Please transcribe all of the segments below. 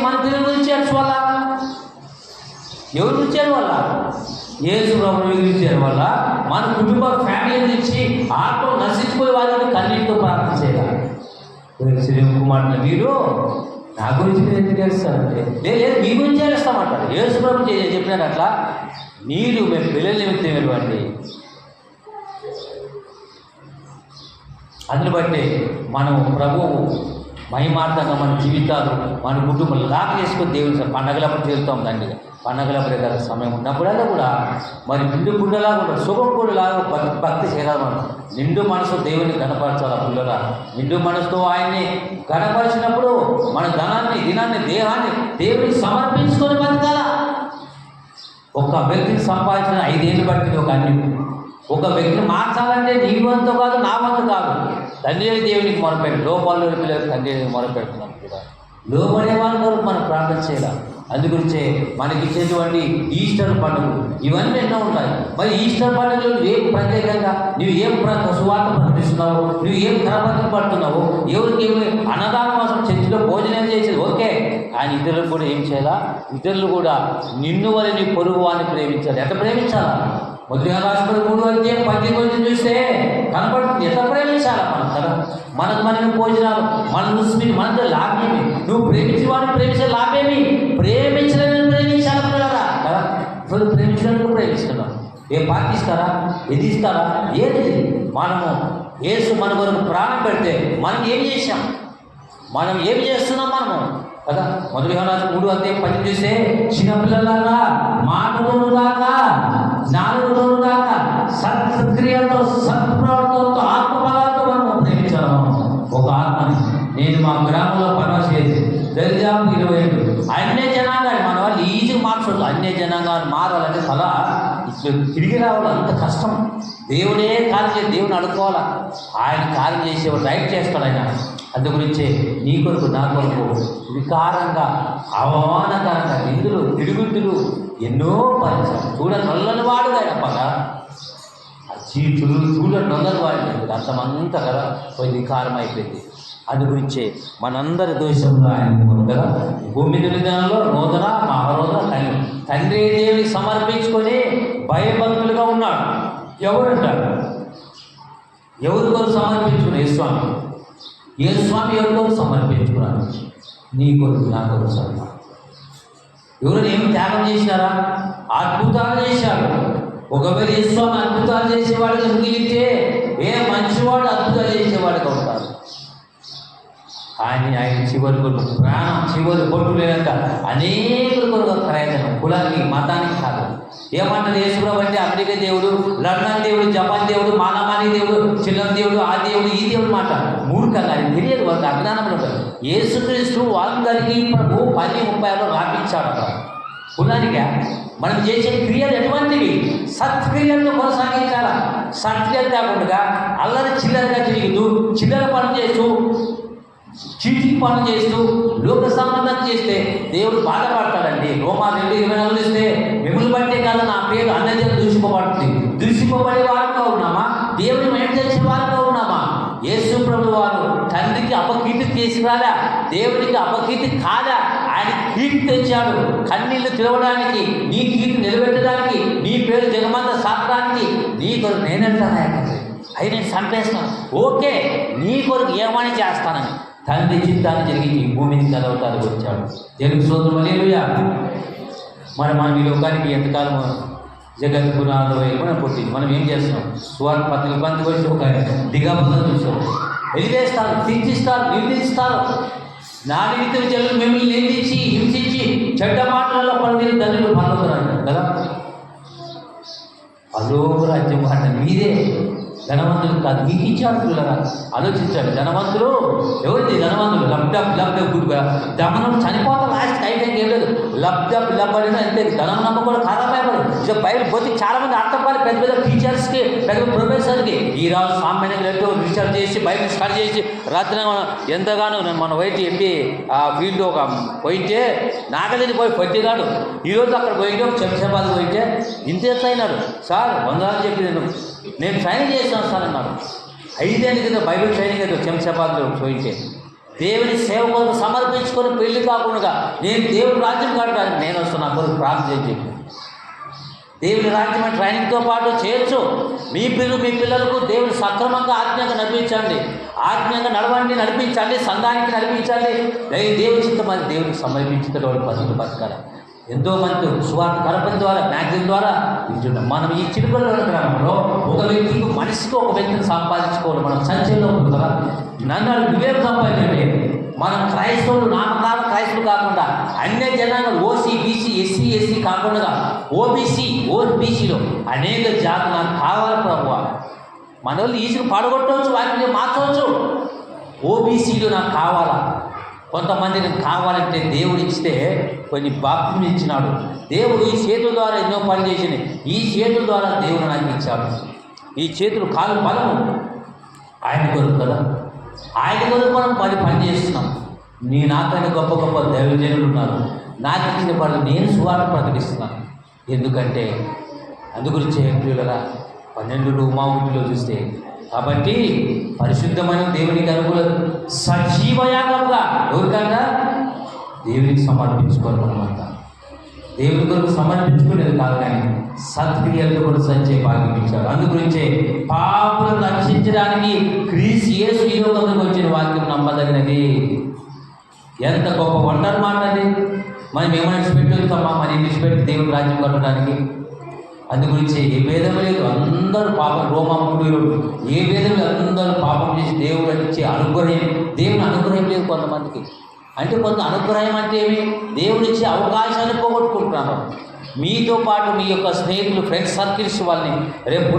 మన పిల్లల గురించి చేర్చుకోవాల. ఎవరి గురించి చేయాలి? యేసు ప్రభువు గురించి చేయాలి వల్ల మన కుటుంబ ఫ్యామిలీ గురించి ఆత్మ నశించిపోయే వాళ్ళని కన్నీటితో ప్రార్థన చేయాలి. కుమారుడు మీరు నా గురించి మీరు ఎందుకు చేస్తారంటే లేదు మీ గురించి చేస్తామంటారు. యేసు ప్రభు చెప్పినారు అట్లా మీరు మేము పిల్లల నిమిత్తం ఇవ్వండి. అందుని బట్టి మనం ప్రభువు మహిమార్థంగా మన జీవితాలు మన కుటుంబాలు లాక్ చేసుకొని దేవుని పండగలప్పుడు చేరుతాం. దండిగా పండగలప్పుడే కదా సమయం ఉన్నప్పుడల్లా కూడా మరి నిండు గుండెలాగా కూడా శుభం కూడలాగా భక్తి చేయాలి. మనం నిండు మనసు దేవుని గణపరచాలి. పిల్లల నిండు మనసుతో ఆయన్ని గణపరిచినప్పుడు మన దినాన్ని దేహాన్ని దేవునికి సమర్పించుకొని బతకాల. ఒక వ్యక్తిని సంపాదించిన 5 ఏళ్ళు పట్టింది ఒక అన్ని. ఒక వ్యక్తిని మార్చాలంటే నీ వంతు కాదు, నా వంతు కాదు. తండ్రి దేవునికి మొరపెట్టు. లోపాలు పిల్లలకు తండ్రి మొరపెడుతున్నాం కూడా. లోపడే వాళ్ళ కొరకు మనం ప్రార్థన చేయాలి. అందుగురించే మనకి ఇచ్చేటువంటి ఈస్టర్ పండుగలు ఇవన్నీ ఎన్నో ఉంటాయి. మరి ఈస్టర్ పండుగలు నువ్వేం ప్రత్యేకంగా నువ్వు ఏం సువార్త ప్రకటిస్తున్నావు, నువ్వు ఏం కరపత్రం పడుతున్నావు, ఎవరికి అన్నదానం కోసం చర్చిలో భోజనం చేసేది ఓకే. ఆయన ఇతరులకు కూడా ఏం చేయాలా? ఇతరులు కూడా నిన్ను వల్ల నీ పొరుగు వాడిని ప్రేమించాలి. ఎంత ప్రేమించాలా? మొదటి రాష్ట్రం 3:18 చూస్తే కనపడుతుంది. ఎంత ప్రేమించాలా మనం కదా. మనకు భోజనాలు మన రుసుమిని మనతో లాభేమి. నువ్వు ప్రేమించి వాడిని ప్రేమించే లాభేమి? ప్రేమించలేని ప్రేమించాలి కదా. ఇప్పుడు ప్రేమించడానికి ప్రేమిస్తున్నాం. ఏ పార్టీ ఇస్తారా, ఇది ఇస్తారా, ఏది? మనము యేసు మన కొరకు ప్రాణం పెడితే మనం ఏం చేశాం, మనం ఏం చేస్తున్నాం మనము కదా. మొదటి యోహాను 3:10 చూస్తే చిన్నపిల్లలాగా మాటతోను కాక జ్ఞానంతోను కాక సత్క్రియలతో సత్ప్రవర్తనతో ఆత్మబలాలతో మనం ప్రేమించాలి. ఒక ఆత్మని నేను మా గ్రామంలో పని చేసి దరిదాపు 20 ఏళ్ళు అన్య జనాంగాన్ని మన వాళ్ళు ఈజీగా మార్చవచ్చు. అన్య జనాంగాన్ని మారాలంటే చాలా తిరిగి రావాలి. అంత కష్టం. దేవుడే కార్యం చేసి దేవుని అడుక్కోవాలా. ఆయన కార్యం చేసేవాడు రైట్ చేస్తాడు ఆయన. అందు గురించి నీ కొరకు నా కొరకు వికారంగా అవమానకరంగా నిందులు తిరుగుతులు ఎన్నో పరిచయం నొల్లని వాడు ఆయన పగ నొల్లని వాడు అంతమంతా కదా పోయి వికారం అయిపోయింది. అందు గురించే మనందరి దోషంలో ఆయన కదా. భూమి దినాల్లో నూతన మహారోధన తండ్రి దేవునికి సమర్పించుకొని భయభక్తులుగా ఉన్నాడు. ఎవరంటారు? ఎవరి కొరకు సమర్పించుకున్నాడు? యేసుస్వామి ఎవరి కొరకు సమర్పించుకున్నాడు? నీ కొరకు నా కొరకు సమర్పించుకున్నాడు. ఎవరైనా ఏమి త్యాగం చేసినారా? అద్భుతాలు చేశారు. ఒకవేళ యేసుస్వామి అద్భుతాలు చేసేవాడిగా మిగిలితే ఏ మంచివాడు అద్భుతాలు చేసేవాడిగా ఉంటారు. ఆయన చివరి కొరకు ప్రాణం చివరి కొట్టు లేదంట అనేకుల కొరకు ప్రయత్నం. కులానికి మతానికి కాదు. ఏమంటారు యేసుప్రభు అంటే అమెరికా దేవుడు, లండన్ దేవుడు, జపాన్ దేవుడు, మానమాని దేవుడు, చిల్లం దేవుడు, ఆ దేవుడు, ఈ దేవుడు మాట మూర్ఖంగా అది తెలియదు. వాళ్ళకి అజ్ఞానంలో ఉంటారు. యేసుక్రీస్తు వాళ్ళందరికీ ప్రభు 10:36 రాపించాడు. అక్కడ కులానిగా మనం చేసే క్రియలు ఎటువంటివి? సత్క్రియలతో కొనసాగించాలా. సత్క్రియలు కాకుండా అల్లరి చిల్లరగా తిరుగుతూ చిల్లర పనులు చేస్తూ చీటింగ్ పనులు చేస్తూ లోక సంబంధం చేస్తే దేవుడు బాధపడతాడండి. రోమా 2:24 ఇస్తే మిమ్మల్ని బట్టే కాదు నా పేరు అన్యజనులు దూషింపబడుతుంది. దూషింపబడే వారుగా ఉన్నామా? దేవుని మేట చేసే వారుగా ఉన్నామా? యేసు ప్రభు వారు తండ్రికి అపకీర్తి తీసుకురాలా, దేవునికి అపకీర్తి కాదా, ఆయన కీర్తి తెచ్చాడు. కన్నీళ్లు తిరగడానికి, నీ కీర్తి నిలబెట్టడానికి, నీ పేరు జగమంతా సాపడానికి నీ కొరకు నేనంటాను. అవి నేను చంపేస్తాను ఓకే, నీ కొరకు ఏమని చేస్తానని తండ్రి చిత్తాన్ని జరిగించి భూమిని కలవటానికి వచ్చాడు. దేవునికి స్తోత్రం. హల్లెలూయా. మనం ఈ లోకానికి ఎంతకాలం జగద్గుణాలు మనం పుట్టింది. మనం ఏం చేస్తున్నాం? సువార్త పత్రిక బంధువులు ఒక దిగబంధం చూసాం. వెలివేస్తారు, తీర్చిస్తారు, నిర్ణయిస్తారు. నా నిమిత్తం జనులు మిమ్మల్ని నిందించి హింసించి చెడ్డ మాటలలో పడిన ధనులు పొందుతున్నారు కదా. పరలోక రాజ్యం మాట మీదే. ధనవంతులు కాదు, నీకు ఇచ్చాడు. పిల్లరా ఆలోచించాడు. ధనవంతులు ఎవరిది? ధనవంతులు లబ్ధ గుడ్గా ధనం చనిపోతాం. లాస్ట్ టైం ఏం లేదు. లబ్బడినా అంతే. ధనం నమ్మకం ఖరాబ్ అయిపోయింది. ఇక బయట పోతే చాలామంది అర్థపాలి పెద్ద పెద్ద టీచర్స్కి, పెద్ద ప్రొఫెసర్కి ఈ రాజు సామాన్యంగా ఎంతో రీసెర్చ్ చేసి బయట స్టడీ చేసి రాత్రి ఎంతగానో మన వైద్య ఎంపీ ఆ ఫీల్డ్ ఒక పోయింటే నాగలేని పోయి పొద్దుగాడు. ఈరోజు అక్కడ పోయింటే ఒక శంషాబాద్ పోయింటే ఇంత అయినాడు. సార్ 100 చెప్పి నేను ట్రైనింగ్ చేస్తాను సార్ అన్నాడు. 5 ఏళ్ళ కింద బైబిల్ ట్రైనింగ్ అయితే శంషాబాద్లో పోయింటే దేవుని సేవ కొరకు సమర్పించుకొని పెళ్లి కాకుండా నేను దేవుని రాజ్యం కట్టడానికి నేను వస్తున్నా కొరకు ప్రార్థన చేసి చెప్పి దేవుని రాజ్యం ట్రైనింగ్తో పాటు చేయొచ్చు. మీ పిల్లలకు దేవుని సక్రమంగా ఆత్మీయంగా నడిపించండి, ఆత్మీయంగా నడిపించండి, సంఘానికి నడిపించండి. దేవుని చిత్తం అది దేవునికి సమర్పించేటటువంటి పద్ధతులు బతకాలి. ఎంతోమంది సువార్త కరపతి ద్వారా మ్యాగజైన్ ద్వారా వింటున్నాం. మనం ఈ చిరుపల్లి గ్రామంలో ఒక వ్యక్తికి మనిషికి ఒక వ్యక్తిని సంపాదించుకోవాలి. మనం సంచలనం ఉంది కదా, నన్ను వివేకం సంపాదించండి. మనం క్రైస్తవులు నామకాల క్రైస్తవులు కాకుండా అన్య జనాంగాలు ఓసీ బీసీ ఎస్సీ ఎస్సీ కాకుండా ఓబీసీలో అనేక జాతులు నాకు కావాలి ప్రభువా. మన వాళ్ళు ఈజీగా పడగొట్టవచ్చు, వాటిని మార్చవచ్చు. ఓబీసీలు నాకు కావాలా. కొంతమందికి కావాలంటే దేవుడు ఇస్తే కొన్ని బాప్తిని ఇచ్చినాడు. దేవుడు ఈ చేతుల ద్వారా ఎన్నో పనులు చేసింది. ఈ చేతుల ద్వారా దేవుడు నాకు ఇచ్చాడు. ఈ చేతులు కాలు బలము ఆయన కొరకు కదా, ఆయన కొరకు మనం పని చేస్తున్నాం. నాకైనా గొప్ప గొప్ప దైవజనులు ఉన్నారు. నాకు ఇచ్చిన పనులు నేను సువార్త ప్రకటిస్తున్నాను. ఎందుకంటే అందుగురించి ప్రియులరా 12 ఉమాములో చూస్తే కాబట్టి పరిశుద్ధమైన దేవునికి అనుకూల సజీవయాగంగా ఎవరికన్నా దేవునికి సమర్పించుకోవాలి. మనమంతా దేవుని కొరకు సమర్పించుకునేది కాదు, కానీ సత్క్రియలతో కూడా సంచే భాగ్యం ఇచ్చాడు. అందుగురించే పాపులను రక్షించడానికి క్రీస్తు యేసు ఈ లోకంలోకి వచ్చిన వాక్యం నమ్మదగినది. ఎంత గొప్ప వండర్ మాట అది. మనం ఏమైనా విడిచిపెట్టి వెళ్తామా? మన విడిచిపెట్టి దేవుని రాజ్యం కట్టడానికి. అందుగురించి ఏ భేదం లేదు, అందరూ పాపం. రోమా 3 ఏ భేదం లేదు, అందరూ పాపం చేసి దేవుడు ఇచ్చే అనుగ్రహం, దేవుని అనుగ్రహం లేదు కొంతమందికి. అంటే కొంత అనుగ్రహం అంటే ఏమి? దేవుడిచ్చే అవకాశాన్ని పోగొట్టుకుంటున్నారు. మీతో పాటు మీ యొక్క స్నేహితులు, ఫ్రెండ్స్ సర్కిల్స్ వాళ్ళని రేపు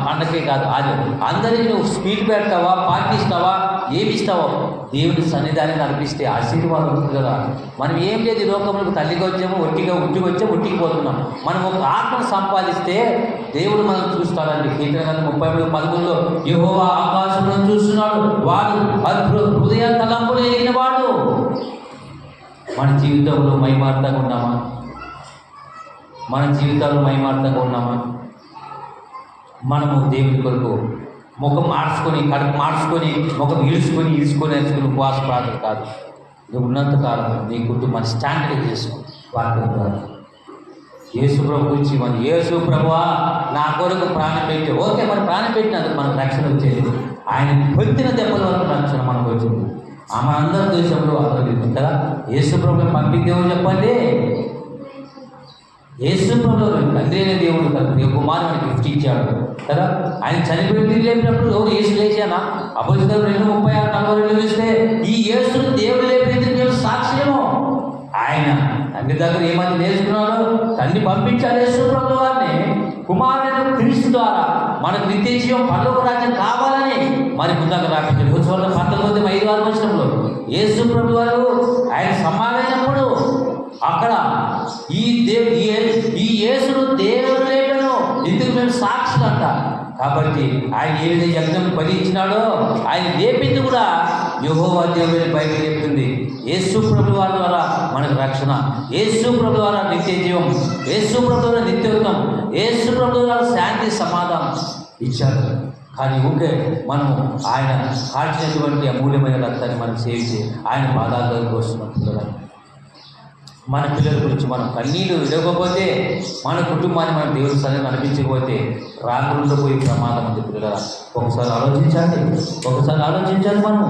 పండగే కాదు అది అందరికీ నువ్వు స్పీడ్ పెడతావా, పాటిస్తావా, ఏమిస్తావో దేవుని సన్నిధాన్ని నడిపిస్తే ఆశీర్వాదం ఉంటుంది కదా. మనం ఏం లేదు, ఈ లోకంలో తల్లిగా వచ్చాము, ఒట్టికి పోతున్నాం. మనం ఒక ఆత్మను సంపాదిస్తే దేవుడు మనం చూస్తాడండి. కీర్తన 33:13 యెహోవా ఆకాశంలో చూస్తున్నాడు, వాడు హృదయ తలంపులు ఎరిగిన వాడు. మన జీవితంలో మహిమార్థంగా ఉన్నామా? మన జీవితాల్లో మహిమార్థంగా ఉన్నామా? మనము దేవుని కొరకు ముఖం మార్చుకొని, కడుపు మార్చుకొని, ముఖం ఈడ్చుకొని వేసుకుని ఉపవాస ప్రార్థన కాదు. నువ్వు ఉన్నంతకాలం నీ కుటుంబాన్ని స్టాండర్డ్ చేసుకో. వాక్యం ద్వారా యేసు ప్రభు గురించి మన యేసు ప్రభువా నా కొరకు ప్రాణం పెట్టి, ఓకే మరి ప్రాణం పెట్టినందుకు మనకు రక్షణ వచ్చేది. ఆయన పొందిన దెబ్బల వరకు రక్షణ మనకు వచ్చింది. ఆమె అందరి దేశంలో అందరూ కదా. యేసు ప్రభుని పంపిందేమో చెప్పండి. యేసు ప్రభు తండ్రి అయిన దేవుడు కదా, కుమారుడు మనకి గిఫ్ట్ ఇచ్చాడు కదా. ఆయన చనిపోయి లేపినప్పుడు ఎవరు యేసు లేచానా? అపోస్తలులు 2:36-42 చూస్తే ఈ యేసును దేవుడు లేపినందుకు మేము సాక్ష్యము. ఆయన తండ్రి దగ్గర ఏమని నేర్చుకున్నాడు? తండ్రి పంపించాడు యేసు ప్రభు వారిని కుమారుడైన క్రీస్తు ద్వారా మనకు నిత్య జీవం పరలోక రాజ్యం కావాలని మరి ముందుకు రాపించాడు. 19:5 వచనంలో యేసు ప్రభు వారు ఆయన సమానమైనప్పుడు అక్కడ ఈ యేసును దేవుడు లేపను, ఇందుకు మేము సాక్షులు అంట. కాబట్టి ఆయన ఏ విధంగా యజ్ఞం ఫలించినాడో ఆయన లేపింది కూడా యెహోవా దేవుని బైబిల్ చెప్తుంది. యేసు ప్రభు వారి ద్వారా మనకు రక్షణ, యేసు ప్రభు ద్వారా నిత్య జీవం, యేసు ప్రభు ద్వారా నిత్యోత్తం, యేసు ప్రభు ద్వారా శాంతి సమాధానం ఇచ్చారు. కానీ ఊకే మనము ఆయన కాల్చినటువంటి అమూల్యమైన రక్తాన్ని మనం సేవించి ఆయన పాదాల దగ్గరికి వస్తున్నాం. మన పిల్లల గురించి మనం కన్నీళ్ళు విడవకపోతే, మన కుటుంబాన్ని మనం దేవుని సన్నిధిని నడిపించకపోతే రాకుండా పోయి ప్రమాదం ఉంది. పిల్లల ఒకసారి ఆలోచించాలి మనం.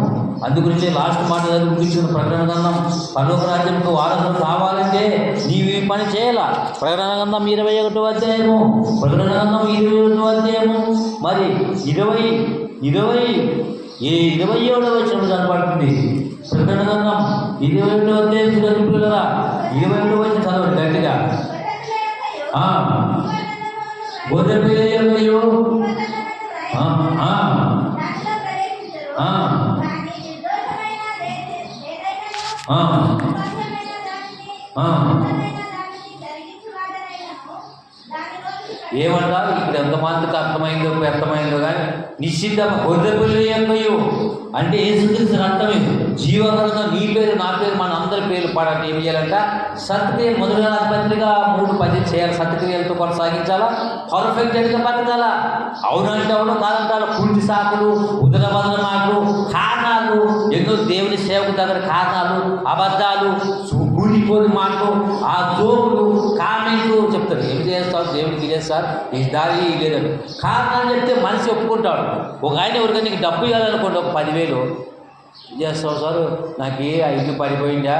అందుగురించే లాస్ట్ మాట ముగించిన ప్రకటన గ్రంథం పరలోక రాజ్యంకు వారసులు కావాలంటే నీవు ఈ పని చేయాలా. ప్రకటన గ్రంథం 21వ అధ్యాయము, ప్రకటన గ్రంథం 21వ అధ్యాయము మరి 27వ వచనం కనపడుతుంది. ప్రకటన గ్రంథం 21వ అధ్యాయం పిల్లరా, 27వ వచనం చదవండి గట్టిగా. గొర్రె పిల్ల యొక్కయు ఏమంటారు ఇక్కడ ఎంతమందికి అర్థమైందో కానీ నిశ్చితంగా గొర్రెపిల్ల యొక్కయు అంటే యేసుక్రీస్తు రక్తమే జీవకరంగా నీ పేరు నా పేరు మన అందరి పేర్లు పాడాలి. ఏం చేయాలంట? సత్క్రియలు మొదటి పత్రిక 3:10 చేయాలి. సత్క్రియలతో కొనసాగించాలా, పర్ఫెక్ట్ ఎదుక బతకాలా. అవునంటే అవును, కాదంటారు పూర్తి సాకులు, ఉదరబదల మాటలు, కారణాలు, ఎన్నో దేవుని సేవకు దగ్గర కారణాలు, అబద్ధాలు, కూలిపోని మాటలు, ఆ జోకులు, కామెంట్లు చెప్తారు. ఏం చేస్తారు? దేవుడికి లేదు సార్, ఈ దారి లేదని కారణాలు చెప్తే మనిషి ఒప్పుకుంటాడు. ఒక ఆయన ఎవరికైనా నీకు డబ్బు ఇవ్వాలనుకోండి, ఒక 10,000 చేస్తావు సార్, నాకు ఆ ఇల్లు పడిపోయిందా,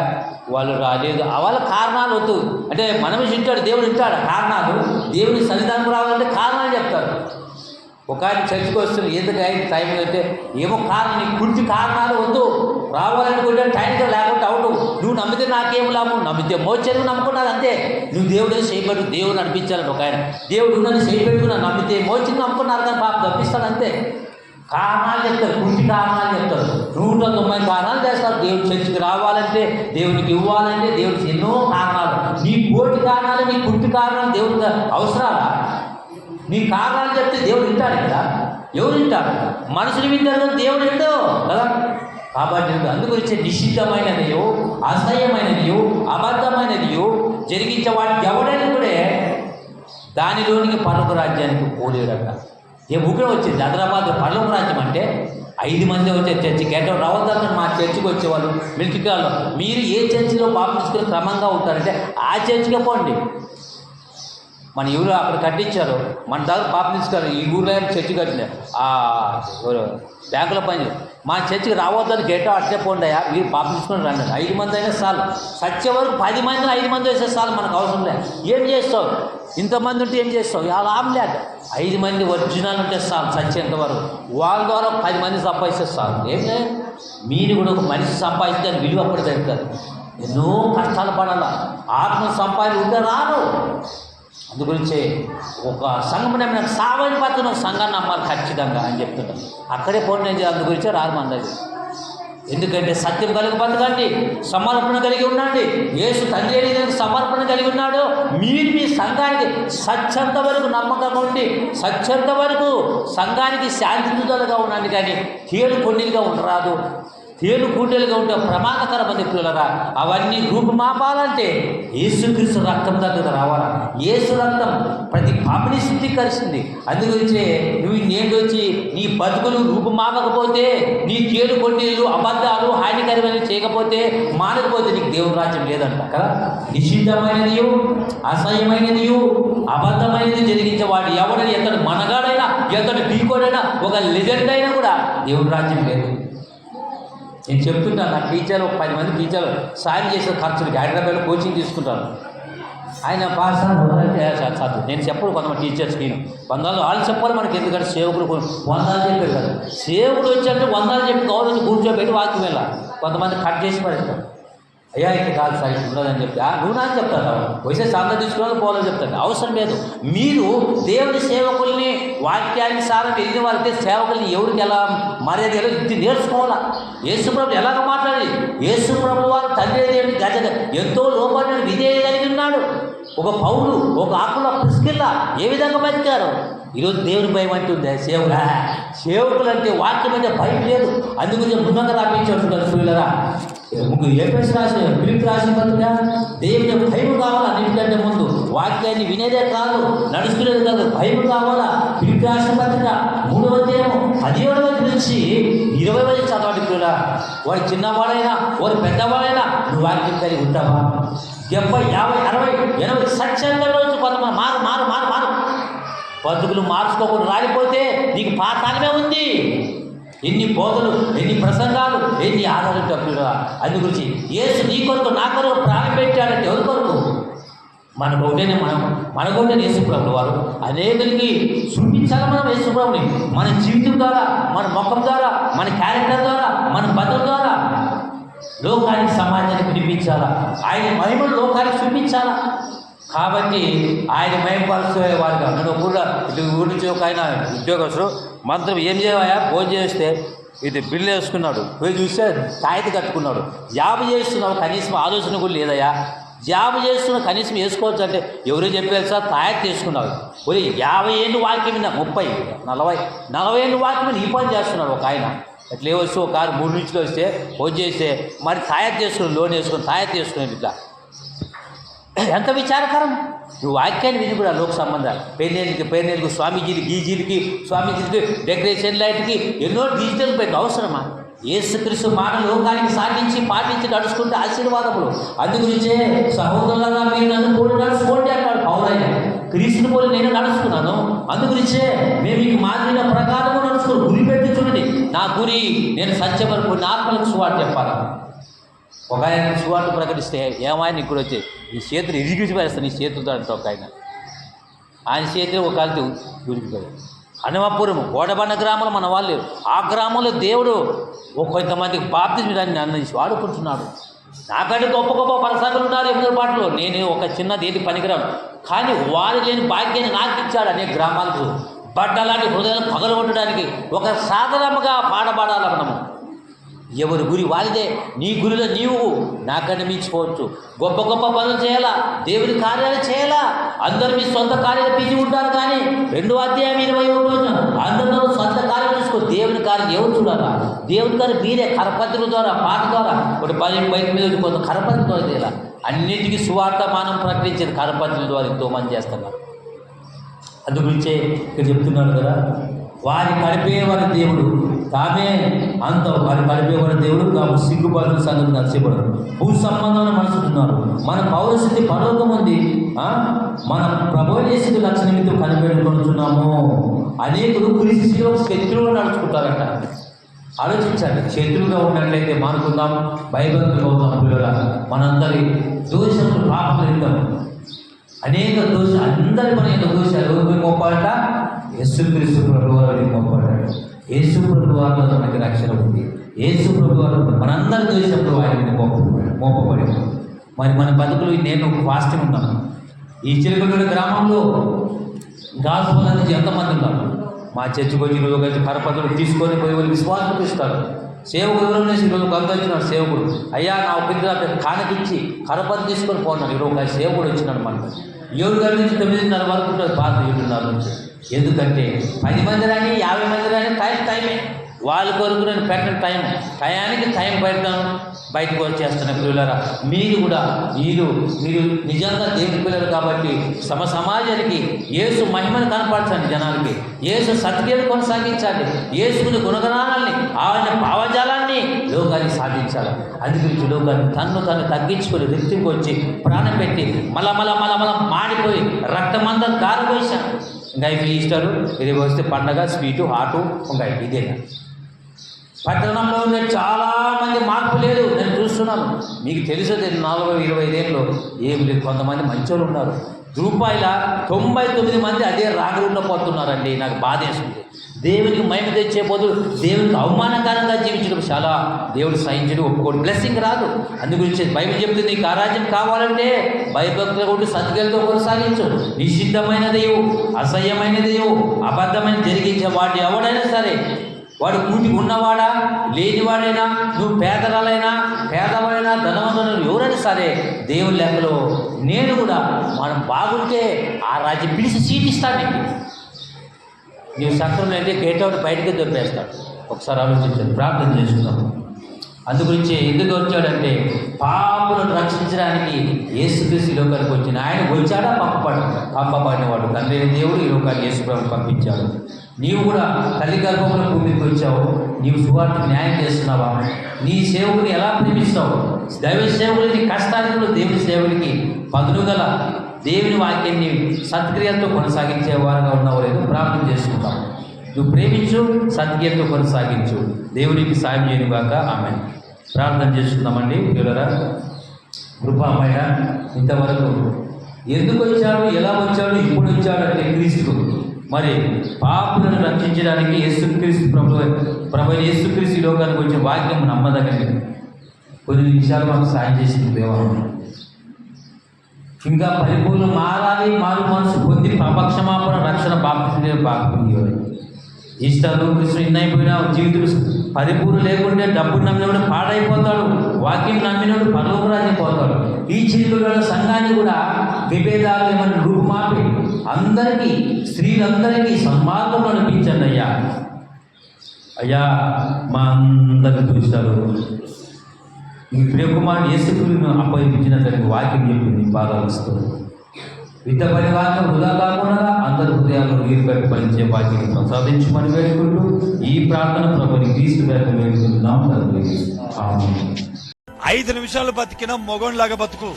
వాళ్ళు రాలేదు, వాళ్ళ కారణాలు వద్దు అంటే మనమే వింటాడు, దేవుడు వింటాడు. కారణాలు దేవుని సన్నిధానం రావాలంటే కారణాలు చెప్తారు. ఒక ఆయన చర్చకు వస్తుంది, ఎందుకు ఆయన టైం అయితే ఏమో కారణం, నీకు పూర్తి కారణాలు వద్దు, రావాలనుకుంటే టైంగా లేకుంటే అవును, నువ్వు నమ్మితే నాకేం లాభం, నమ్మితే మోచేరుకు నమ్ముకున్నాడు అంతే. నువ్వు దేవుడు చేయబెట్టు, దేవుడు అనిపించాలని ఒక ఆయన, దేవుడు నన్ను చేయబెట్టుకున్నా, నమ్మితే మోచేరుకు నమ్ముకున్నారు కానీ పాప తప్పిస్తాడు అంతే. కారణాలు చెప్తారు, పూర్తి కారణాలు చెప్తారు, 190 కారణాలు చేస్తారు. దేవుడు చర్చికి రావాలంటే, దేవునికి ఇవ్వాలంటే, దేవుడికి ఎన్నో కారణాలు. నీ కోటి కారణాలు, నీ పూర్తి కారణాలు దేవుడికి అవసరాలా? నీ కారణాలు చెప్తే దేవుడు వింటాడు కదా, ఎవరు వింటాడు? మనుషులు వింటారు, దేవుడు వింటో కదా. కాబట్టి అందుగురించి నిషిద్ధమైనదియో, అసహ్యమైనదియో, అబద్ధమైనదియో జరిగించే వాటికి ఎవడైనా కూడా దానిలోనికి పరలోక రాజ్యానికి పోలేడట. ఏ ముగ్గురు వచ్చింది హైదరాబాద్ పరలోక రాజ్యం అంటే 5 మంది వచ్చే చర్చి గేటౌట్ రావద్దని మా చర్చికి వచ్చేవాళ్ళు మిల్కికాల్లో. మీరు ఏ చర్చిలో బాప్టిస్టులు క్రమంగా ఉంటారంటే ఆ చర్చికే పోండి. మన ఊరు అక్కడ కట్టించారు, మన దగ్గర పాప తీసుకారు, ఈ ఊళ్ళో చర్చి కట్టిన బ్యాంకులో పని. మా చర్చికి రావద్దని గేటో అట్లే పోండియా, మీరు పాప తీసుకొని రండి. 5 మంది అయినా చాలు, సచ్చే వరకు 10 మందిని 5 మంది వేసే చాలు, మనకు అవసరం లేదు. ఏం చేస్తావు? ఇంతమంది ఉంటే ఏం చేస్తావు? అలా ఆమెలేక 5 మంది ఒరిజినల్ ఉంటే చాలు, సచ్చేంత వరకు వాళ్ళ ద్వారా 10 మంది సంపాదిస్తే చాలు. ఏం లేదు, మీరు కూడా ఒక మనిషి సంపాదిస్తే దాని విలువ అప్పుడు జరుగుతుంది. ఎన్నో కష్టాలు పడాల, ఆత్మ సంపాదన ఉంటే రాను. అందుగురించి ఒక సంఘం నాకు సావని పత్రం సంఘాన్ని నమ్మాలి ఖచ్చితంగా అని చెప్తుంటాను. అక్కడే పోటీ అందుగురించే రారు మన దగ్గర. ఎందుకంటే సత్యం కలిగి బతకండి, సమర్పణ కలిగి ఉండండి. యేసు తండ్రి అనేది సమర్పణ కలిగి ఉన్నాడు. మీరు మీ సంఘానికి సత్యంత వరకు నమ్మకంగా ఉండి, సత్యంత వరకు సంఘానికి శాంతియుతలుగా ఉండండి. కానీ కీలు కొన్నిగా ఉండరాదు. తేలు కూటలుగా ఉంటే ప్రమాదకరమైన పిల్లరా. అవన్నీ రూపుమాపాలంటే యేసుక్రీస్తు రక్తం దగ్గర రావాలా. యేసు రక్తం ప్రతి పాపిని శుద్ధీకరిస్తుంది. అందుగురించే నువ్వు నేను వచ్చి నీ బతుకులు రూపుమాపకపోతే, నీ తేలు కొన్నిలు అబద్ధాలు హానికరమైన చేయకపోతే, మానకపోతే నీకు దేవుని రాజ్యం లేదంట కదా. నిషిద్ధమైనది, అసహ్యమైనది, అబద్ధమైనది జరిగించే వాడు ఎవడైనా, ఎంతటి మనగాడైనా, ఎంతటి పీకోడైనా, ఒక లెజెండ్ అయినా కూడా దేవుని రాజ్యం లేదు. నేను చెప్తుంటాను, నా టీచర్లు 10 మంది టీచర్లు సాయం చేసే ఖర్చులకి హైదరాబాద్లో కోచింగ్ తీసుకుంటాను. ఆయన పాస్ చదువు నేను చెప్పడు కొంతమంది టీచర్స్కి, వందలు వాళ్ళు చెప్పాలి మనకి. ఎందుకంటే సేవకులు 100 చెప్పారు కదా, సేవకుడు వచ్చారంటే 100 చెప్పి గౌరవం కూర్చోబెట్టి వాక్యం వెళ్ళాలి. కొంతమంది కట్ చేసి పడేస్తాం, అయ్యా ఇది కాదు సార్ ఇది ఉండదని చెప్తే నువ్వు నాకు చెప్తాను, వయసే సాంతం తీసుకుని పోవాలని చెప్తాను. అవసరం లేదు. మీరు దేవుని సేవకుల్ని వాక్యానుసారం వెళ్ళిన వారితే సేవకుల్ని ఎవరికి ఎలా మర్యాద ఇది నేర్చుకోవాలా. యేసుప్రభు ఎలాగ మాట్లాడి, యేసుప్రభు వారు తండ్రి దేవుని గజ ఎంతో లోపాన్ని విధేయ కలిగి ఉన్నాడు. ఒక పౌలు, ఒక ఆకుల పుష్కిల్లా ఏ విధంగా బతికారు. ఈరోజు దేవుని భయం అంటుంది సేవకులు అంటే వాక్యం అంటే భయం లేదు. అందుగురించి ముందుగా రాపించాడు సూర్యులరా. ఏపీఎస్ రాసిన ఫిలిప్ రాసిన పత్రిక, దేవుని భయం కావాలా. అన్నింటికంటే ముందు వాక్యాన్ని వినేదే కాదు, నడుచుకునేది కాదు, భయం కావాలా. ఫిలిప్ రాసిన పత్రిక 3వ అధ్యాయం 17వ నుంచి 20వ చదవండి పిల్లల. వాడు చిన్నవాడైనా వాడు పెద్దవాడైనా నువ్వు వాక్యం కలిగి ఉంటావా? 70, 50, 60, 80 సత్యంగా రోజు కొంతమంది మారు మారు మారు మారు బతుకులు మార్చుకోకుండా రాలిపోతే నీకు పాతాళమే ఉంది. ఎన్ని బోధలు, ఎన్ని ప్రసంగాలు, ఎన్ని ఆధారాలు తప్పులుగా. అందు గురించి యేసు నీ కొరకు నా కొరకు ప్రాణం పెట్టాడంటే ఎవరి కొరకు? మనకొకటేనే, మనకొకటే యేసుప్రభులు వారు అనేకులకి చూపించాలి. మనం యేసుప్రభుని మన జీవితం ద్వారా, మన ముఖం ద్వారా, మన క్యారెక్టర్ ద్వారా, మన బతుకు ద్వారా లోకానికి సమాజానికి వినిపించాలా. ఆయన మహిమను లోకానికి చూపించాలా. కాబట్టి ఆయన మహిమపరుచే వారిగా నేను కూడా ఊరి నుంచి ఒక ఆయన ఉద్యోగస్తుడు మంత్రం ఏం చేయవా భోజనం చేస్తే ఇది బిల్లు వేసుకున్నాడు, పోయి చూస్తే తాయితీ కట్టుకున్నాడు. 50 చేస్తున్నావు, కనీసం ఆలోచన కూడా లేదయ్యా. జాబ్ చేస్తున్న కనీసం వేసుకోవచ్చు అంటే ఎవరో చెప్పారు సార్ తయారు చేసుకున్నావు. ఒరే 50 ఏళ్ళు వాక్యం మీద 30-40 ఏళ్ళు వాక్యం మీద ఈ పని చేస్తున్నాడు ఒక ఆయన. ఎట్లా వస్తే ఒక కారు 3 నుంచి వస్తే వచ్చేస్తే మరి తయారు చేసుకుని లోన్ వేసుకొని తయారు చేసుకునేది ఇట్లా ఎంత విచారకరం. నువ్వు వాక్యాన్ని విని కూడా లోక సంబంధాలు పేర్నేళ్ళకి స్వామీజీలకి డెకరేషన్ లైట్కి ఎన్నో డిజిటల్ పెట్టి అవసరమా? యేసుక్రీస్తు మాట లోకానికి సాధించి పాటించి నడుచుకుంటే ఆశీర్వాదములు. అందుగురించే సహోదరులారా మీరు నన్ను పోలి నడుచుకోండి అంటాడు పౌలయ్య. క్రీస్తుని పోలి నేను నడుచుకున్నాను. అందుగురించే మేము మీకు మాదిరిన ప్రకారము నడుచుకుని గురి పెట్టి చూడండి. నా గురి నేను సత్యపరు కొన్ని ఆత్మలకు సువార్త చెప్పాలి. ఒక ఆయన సువార్త ప్రకటిస్తే ఏమాయన ఇక్కడ వచ్చి నీ చేతులు ఇరిగిసి వేస్తాను నీ చేతులతో అంటే ఒక ఆయన చేతులు ఒక కాలితో ఉరికిపోయాడు. హనుమాపురం గోడబండ గ్రామంలో మన వాళ్ళు ఆ గ్రామంలో దేవుడు కొంతమందికి బాప్తిజాన్ని అన్నది వాడుకుంటున్నాడు. నాకంటే గొప్ప గొప్ప పరిసరాలు ఉన్నారు ఎన్నో పాటలు. నేను ఒక చిన్న దేని పనికిరాను, కానీ వారు లేని భాగ్యాన్ని నాకు ఇచ్చాడు. అనేక గ్రామాలకు బట్టలాంటి హృదయాలు పగలగొట్టడానికి ఒక సాధనముగా పాడబడాలి మనము. ఎవరి గురి వారిదే. నీ గురిలో నీవు నాకన్నా మించిపోవచ్చు. గొప్ప గొప్ప పనులు చేయాలా, దేవుని కార్యాలు చేయాలా. అందరూ మీ సొంత కార్యాలు పిలిచి ఉంటారు, కానీ 2వ అధ్యాయం 21 అందరూ సొంత కార్యాలు చూసుకో. దేవుని కార్యం ఎవరు చూడాలా? దేవుని కార్యం మీరే కరపత్రుల ద్వారా పాట ద్వారా ఒక 10 బైక్ మీద కొంత కరపత్రి ద్వారా చేయాల. అన్నింటికీ సువార్తమానం ప్రకటించేది కరపత్రుల ద్వారా ఎంతోమంది చేస్తున్నారు. అందుగురించే ఇక్కడ చెప్తున్నాడు కదా, వారి కడిపేవారి దేవుడు తామే అంత వారి కడిపేవారి దేవుడు తాము సిగ్గుపడిన సంగతి నచ్చబడరు. భూ సంబంధమైన మనసుకున్నారు. మన పౌరస్థితి పరలోకం ఉంది. మన ప్రభుత్వ లక్ష నిమిత్తం కనిపెట్టుకుంటున్నాము. అనేకులు క్రీస్తులో శత్రువులు నడుచుకుంటారట. ఆలోచించండి, శత్రువుగా ఉన్నట్లయితే మానుకుందాం, భయభక్తులు అవుతాం. పిల్లల మనందరి దోషములు పాపం ఇద్దాం. అనేక దోషాలు అందరి మన యొక్క దోషాలు ఎవరికి మోపాలట? యేసుక్రీస్తు ప్రభువు వారికి మోపాలట. యేసు ప్రభువు వారిలో మనకి రక్షణ ఉంది. యేసు ప్రభువు వారు మనందరి దోషంలో ఆయన మోపబడి. మరి మన బతుకులు నేను ఫాస్టింగ్ ఉన్నాను. ఈ చిలకలూరు గ్రామంలో గాసుపల్ నుంచి ఎంతమంది ఉన్నారు? మా చర్చికి వచ్చి ఈరోజు కరపత్రులు తీసుకొని పోయి వాళ్ళు విశ్వాసం ఇస్తారు. సేవకుడు ఎవరు అనేసి ఈరోజు కొంత వచ్చినాడు సేవకుడు. అయ్యా నా పిల్లలు కానకిచ్చి కరపత్రి తీసుకొని పోన్నాడు. ఈరోజు సేవకుడు వచ్చినాడు. మనకు 7 గంటల నుంచి 9:30 వరకు ఉంటుంది పాత 7:30 నుంచి. ఎందుకంటే 10 మంది రాని 50 మంది రాని టైమే వాళ్ళ కొరకు నేను పెట్టిన టయానికి టైం పెడతాను. బయటకు వచ్చేస్తున్న పిల్లలారా, మీరు కూడా మీరు నిజంగా దేవుని పిల్లలు కాబట్టి సమాజానికి యేసు మహిమను కనపరచండి. జనాలకి యేసు సత్యాన్ని కొనసాగించాలి. యేసుకుని గుణగణాలని ఆయన భావజాలాన్ని లోకాన్ని సాధించాలి. అందుగురించి లోకాన్ని తను తగ్గించుకొని రిక్తికి వచ్చి ప్రాణం పెట్టి మళ్ళా మాడిపోయి రక్తమంతా కారపోసాను. ఇంకా ఇవి ఈస్టరు ఇది వస్తే పండగ స్వీటు హాటు ఇంకా ఇదేనా. పట్టణంలో ఉండే చాలామంది మార్పు లేదు. నేను చూస్తున్నాను, మీకు తెలుసు 40-25 ఏళ్ళు ఏం లేదు. కొంతమంది మంచోళ్ళు ఉన్నారు. రూపాయల 99 మంది అదే రాగలుండ పోతున్నారండి. నాకు బాధ వేస్తుంది. దేవునికి మహిమ తెచ్చే బదులు దేవునికి అవమానకరంగా జీవించడం చాలా దేవుడు సహించడం ఒప్పుకోడు. బ్లెస్సింగ్ రాదు. అందుగురించి బైబిల్ చెప్తుంది, నీకు ఆరాధ్యం కావాలంటే భయభక్తులు ఉండి సత్యాలతో కొనసాగించు. నిషిద్ధమైనదేవు, అసహ్యమైనదేవు, అబద్ధమైన జరిగించే వాటి ఎవడైనా సరే, వాడు కూటికి ఉన్నవాడా లేనివాడైనా, నువ్వు పేదవాడైనా ధనవంతుడు ఎవరైనా సరే, దేవుని లెక్కలో నేను కూడా మనం బాగుంటే ఆ రాజ్యం పిలిచి సీట్ ఇస్తాడు. నీవు సక్రమం అంటే గేట్ అవుట్ బయటకే దొరికేస్తాడు. ఒకసారి ఆలోచించండి, ప్రార్థన చేసుకుందాం. అందుగురించి ఎందుకు వచ్చాడంటే పాపులను రక్షించడానికి యేసుక్రీస్తు లోకానికి వచ్చిన ఆయన వచ్చాడా? పంపబడినవాడు తండ్రి దేవుడు ఈ లోకానికి యేసు ప్రభువు పంపించాడు. నీవు కూడా తల్లి గర్భంలో భూమికి వచ్చావు. నీవు సువార్త న్యాయం చేస్తున్నావా? నీ సేవకుని ఎలా ప్రేమిస్తావు? దైవ సేవకుని కష్టానికి దేవుని సేవకునికి పదునుగల దేవుని వాక్యాన్ని సత్క్రియలతో కొనసాగించే వారుగా ఉన్నావు లేదు ప్రార్థన చేసుకుంటావు. నువ్వు ప్రేమించు, సత్క్రియలతో కొనసాగించు. దేవునికి సాయం చేయనుగాక. ఆమేన్. ప్రార్థన చేసుకుందామండి. పిల్లరా, కృపామయ ఇంతవరకు ఎందుకు వచ్చాడు, ఎలా వచ్చాడు, ఇప్పుడు వచ్చాడంటే క్రీస్తు మరి పాపులను రక్షించడానికి యేసుక్రీస్తు ప్రభు యేసుక్రీస్తు లోకానికి వచ్చే వాక్యం నమ్మదగినది. కొన్ని నిమిషాలు మాకు సాయం చేసింది దేవాలయం. ఇంకా పరిపూర్ణ మారు మనసు పొంది పాపక్షమాపణ రక్షణ బాప్తిస్మం ఇష్టాలు కృష్ణ ఇన్నైపోయినా జీవితులు పరిపూర్ణ లేకుంటే డబ్బును నమ్మినప్పుడు పాడైపోతాడు. వాక్యం నమ్మినప్పుడు పరలోక రాజ్యం పోతాడు. ఈ చిలుకల సంఘాన్ని కూడా విభేదాలు ఏమన్నా రూపుమాపి అందరికీ, స్త్రీలందరికీ సన్మార్గంలో నడిపించండి అయ్యా. అయ్యా మా అందరిని చూశారు. ఈ ప్రియకుమారుడు యేసుక్రీస్తును అప్పగించిన తనకి వాక్యం చెప్పింది బాగా వస్తుంది. విద్య పరివారం వృధా కాకుండా అందరి హృదయాల్లో నీరు పెట్టి ఫలించే వాక్యం ప్రసాదించమని వేడుకుంటూ ఈ ప్రార్థన ప్రభుని క్రీస్తు పేరుతో వేడుకుంటున్నాం తండ్రి. ఆమేన్. 5 నిమిషాలు బతికిన మొగోన్లాగా బతుకు,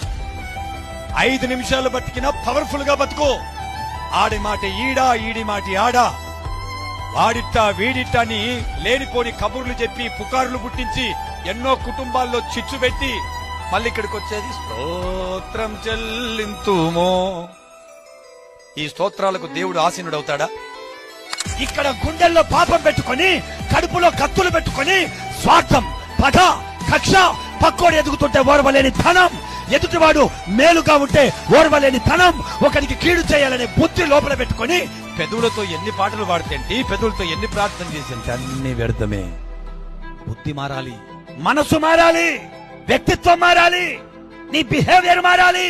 5 నిమిషాలు బతికిన పవర్ఫుల్ గా బతుకు. ఆడి మాట ఈడా, ఈడి మాట ఆడా, వాడిట్టా వీడిట్టని లేనిపోని కబుర్లు చెప్పి పుకార్లు పుట్టించి ఎన్నో కుటుంబాల్లో చిచ్చు పెట్టి మళ్ళీ ఇక్కడికి వచ్చేది స్తోత్రం చెల్లింతుమో. ఈ స్తోత్రాలకు దేవుడు ఆసీనుడవుతాడా? ఇక్కడ గుండెల్లో పాపం పెట్టుకొని, కడుపులో కత్తులు పెట్టుకొని, స్వార్థం, పగ, కక్ష, పక్కోడు ఎదుగుతుంటే ఓర్వలేని ధనం, ఎదుటివాడు మేలుగా ఉంటే ఓర్వలేని ధనం, ఒకరికి కీడు చేయాలనే బుద్ధి లోపల పెట్టుకొని పెదవులతో ఎన్ని పాటలు పాడితేంటి, పెదవులతో ఎన్ని ప్రార్థన చేసేంటి, అన్ని వ్యర్థమే. బుద్ధి మారాలి, మనసు మారాలి, వ్యక్తిత్వం మారాలి, నీ బిహేవియర్ మారాలి.